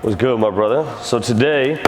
What's good, my brother? So today,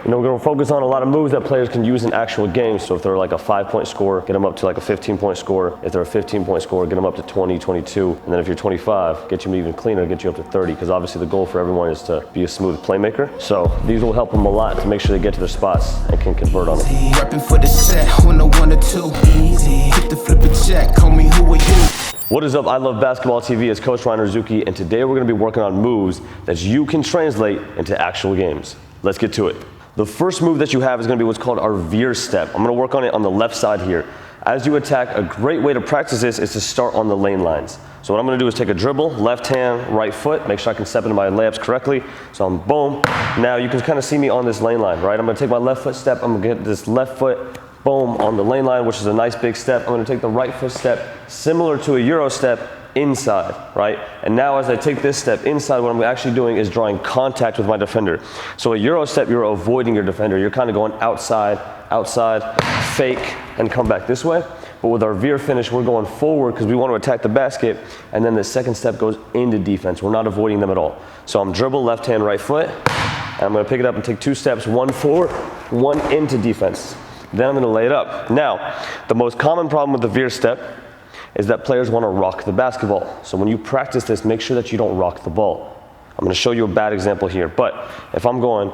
we're going to focus on a lot of moves that players can use in actual games. So if they're like a 5-point scorer, get them up to like a 15-point score. If they're a 15-point scorer, get them up to 20, 22. And then if you're 25, get you even cleaner, get you up to 30. Because obviously the goal for everyone is to be a smooth playmaker. So these will help them a lot to make sure they get to their spots and can convert on them. Repping for the set on the 1 or 2. Easy. Hit the flip a check. Call me, who are you? What is up? I love basketball TV. It's Coach Ryan Razooky, and today we're going to be working on moves that you can translate into actual games. Let's get to it. The first move that you have is going to be what's called our Veer Step. I'm going to work on it on the left side here. As you attack, a great way to practice this is to start on the lane lines. So what I'm going to do is take a dribble, left hand, right foot, make sure I can step into my layups correctly. So I'm boom. Now you can kind of see me on this lane line, right? I'm going to take my left foot step. I'm going to get this left foot, boom, on the lane line, which is a nice big step. I'm going to take the right foot step, similar to a Euro step, inside, right? And now as I take this step inside, what I'm actually doing is drawing contact with my defender. So a Euro step, you're avoiding your defender. You're kind of going outside, outside, fake, and come back this way. But with our Veer finish, we're going forward because we want to attack the basket, and then the second step goes into defense. We're not avoiding them at all. So I'm dribble, left hand, right foot, and I'm going to pick it up and take 2 steps, 1 forward, 1 into defense. Then I'm going to lay it up. Now, the most common problem with the Veer step is that players want to rock the basketball. So when you practice this, make sure that you don't rock the ball. I'm going to show you a bad example here, but if I'm going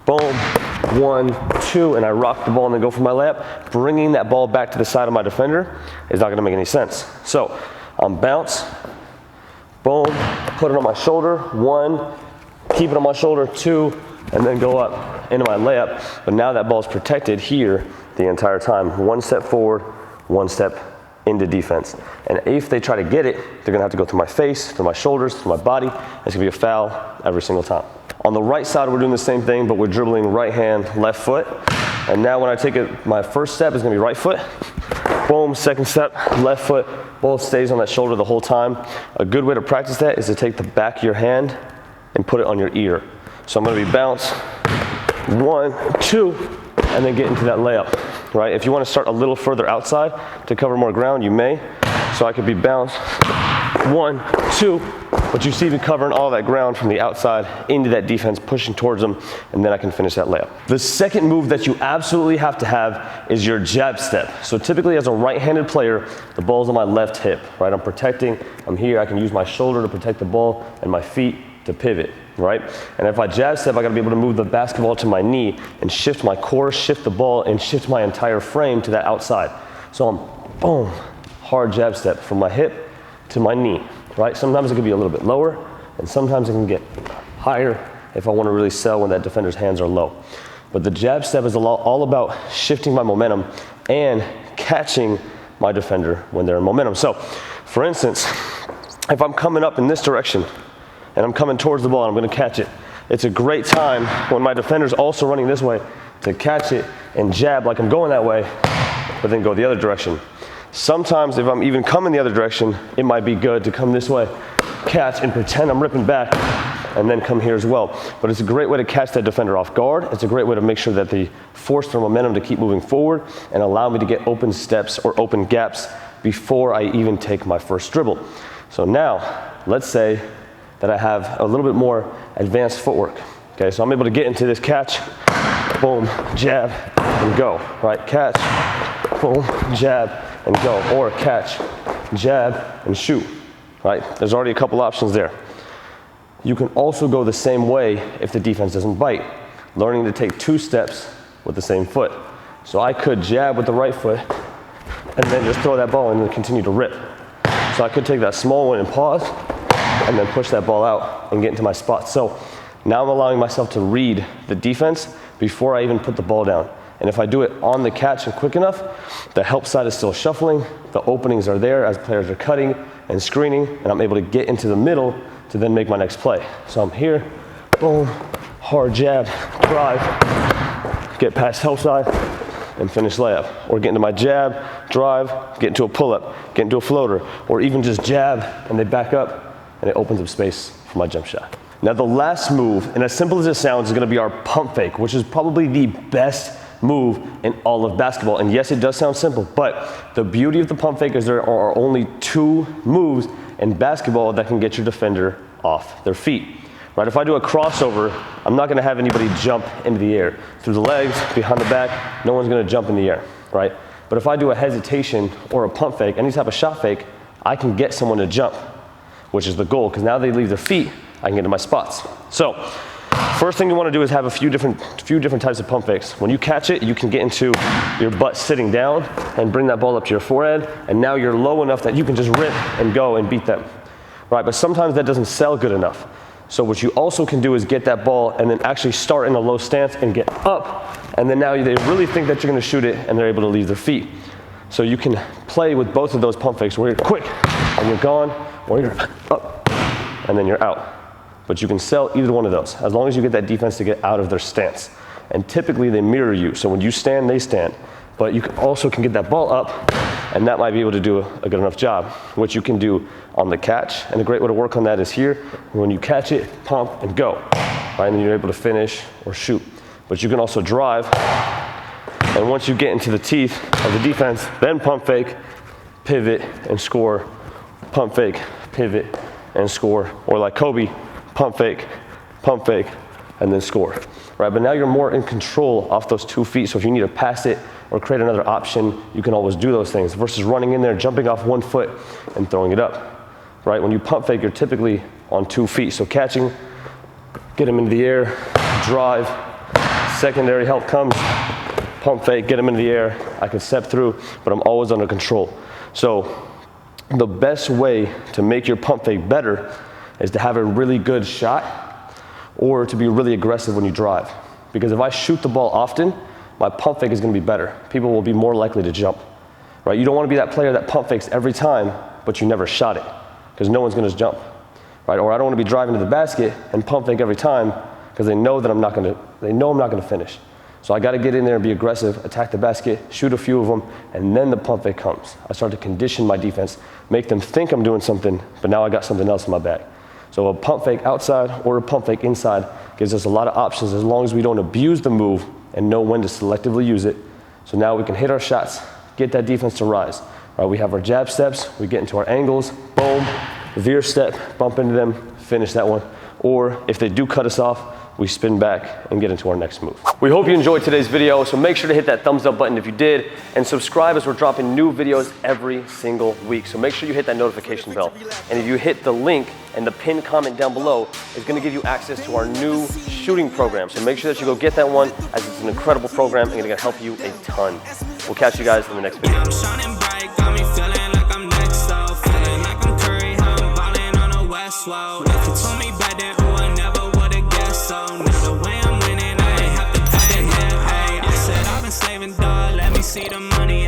boom, 1, 2, and I rock the ball and then go for my layup, bringing that ball back to the side of my defender is not going to make any sense. So I'm bounce, boom, put it on my shoulder, 1, keep it on my shoulder, 2, and then go up into my layup. But now that ball's protected here the entire time. 1 step forward, 1 step into defense. And if they try to get it, they're gonna have to go through my face, through my shoulders, through my body. It's gonna be a foul every single time. On the right side, we're doing the same thing, but we're dribbling right hand, left foot. And now when I take it, my first step is gonna be right foot. Boom, second step, left foot. Both stays on that shoulder the whole time. A good way to practice that is to take the back of your hand and put it on your ear. So I'm gonna be bounce, 1, 2, and then get into that layup, right? If you wanna start a little further outside to cover more ground, you may. So I could be bounce, 1, 2, but you see me covering all that ground from the outside into that defense, pushing towards them, and then I can finish that layup. The second move that you absolutely have to have is your jab step. So typically as a right-handed player, the ball's on my left hip, right? I'm protecting, I'm here, I can use my shoulder to protect the ball and my feet to pivot, right? And if I jab step, I gotta be able to move the basketball to my knee and shift my core, shift the ball, and shift my entire frame to that outside. So I'm, boom, hard jab step from my hip to my knee, right? Sometimes it can be a little bit lower, and sometimes it can get higher if I wanna really sell when that defender's hands are low. But the jab step is all about shifting my momentum and catching my defender when they're in momentum. So, for instance, if I'm coming up in this direction, and I'm coming towards the ball and I'm gonna catch it, it's a great time when my defender's also running this way to catch it and jab like I'm going that way, but then go the other direction. Sometimes if I'm even coming the other direction, it might be good to come this way, catch and pretend I'm ripping back, and then come here as well. But it's a great way to catch that defender off guard. It's a great way to make sure that they force their momentum to keep moving forward and allow me to get open steps or open gaps before I even take my first dribble. So now, let's say that I have a little bit more advanced footwork. Okay, so I'm able to get into this catch, boom, jab, and go, right? Catch, boom, jab, and go, or catch, jab, and shoot, right? There's already a couple options there. You can also go the same way if the defense doesn't bite, learning to take 2 steps with the same foot. So I could jab with the right foot, and then just throw that ball and then continue to rip. So I could take that small one and pause, and then push that ball out and get into my spot. So now I'm allowing myself to read the defense before I even put the ball down. And if I do it on the catch and quick enough, the help side is still shuffling, the openings are there as players are cutting and screening, and I'm able to get into the middle to then make my next play. So I'm here, boom, hard jab, drive, get past help side, and finish layup. Or get into my jab, drive, get into a pull-up, get into a floater, or even just jab and they back up, and it opens up space for my jump shot. Now the last move, and as simple as it sounds, is gonna be our pump fake, which is probably the best move in all of basketball. And yes, it does sound simple, but the beauty of the pump fake is there are only 2 moves in basketball that can get your defender off their feet. right? If I do a crossover, I'm not gonna have anybody jump into the air. Through the legs, behind the back, no one's gonna jump in the air, right? But if I do a hesitation or a pump fake, any type of shot fake, I can get someone to jump, which is the goal, because now they leave their feet, I can get to my spots. So, first thing you wanna do is have a few different types of pump fakes. When you catch it, you can get into your butt sitting down and bring that ball up to your forehead, and now you're low enough that you can just rip and go and beat them, right? But sometimes that doesn't sell good enough. So what you also can do is get that ball and then actually start in a low stance and get up, and then now they really think that you're gonna shoot it and they're able to leave their feet. So you can play with both of those pump fakes where you're quick and you're gone, or you're up and then you're out. But you can sell either one of those as long as you get that defense to get out of their stance. And typically they mirror you, so when you stand, they stand. But you also can get that ball up, and that might be able to do a good enough job, which you can do on the catch. And a great way to work on that is here. When you catch it, pump and go, right? And then you're able to finish or shoot. But you can also drive, and once you get into the teeth of the defense, then pump fake, pivot and score, pump fake, pivot and score. Or like Kobe, pump fake, and then score, right? But now you're more in control off those 2 feet, so if you need to pass it or create another option, you can always do those things versus running in there, jumping off 1 foot and throwing it up, right? When you pump fake, you're typically on 2 feet, so catching, get them into the air, drive, secondary help comes, pump fake, get them into the air, I can step through, but I'm always under control. So the best way to make your pump fake better is to have a really good shot or to be really aggressive when you drive. Because if I shoot the ball often, my pump fake is gonna be better. People will be more likely to jump, right? You don't wanna be that player that pump fakes every time, but you never shot it, because no one's gonna jump, right? Or I don't wanna be driving to the basket and pump fake every time, because they know I'm not gonna finish. So I gotta get in there and be aggressive, attack the basket, shoot a few of them, and then the pump fake comes. I start to condition my defense, make them think I'm doing something, but now I got something else in my bag. So a pump fake outside or a pump fake inside gives us a lot of options as long as we don't abuse the move and know when to selectively use it. So now we can hit our shots, get that defense to rise. Right, we have our jab steps, we get into our angles, boom, veer step, bump into them, finish that one. Or if they do cut us off, we spin back and get into our next move. We hope you enjoyed today's video, so make sure to hit that thumbs up button if you did, and subscribe as we're dropping new videos every single week. So make sure you hit that notification bell. And if you hit the link and the pinned comment down below, it's gonna give you access to our new shooting program. So make sure that you go get that one, as it's an incredible program and it's gonna help you a ton. We'll catch you guys in the next video. See the money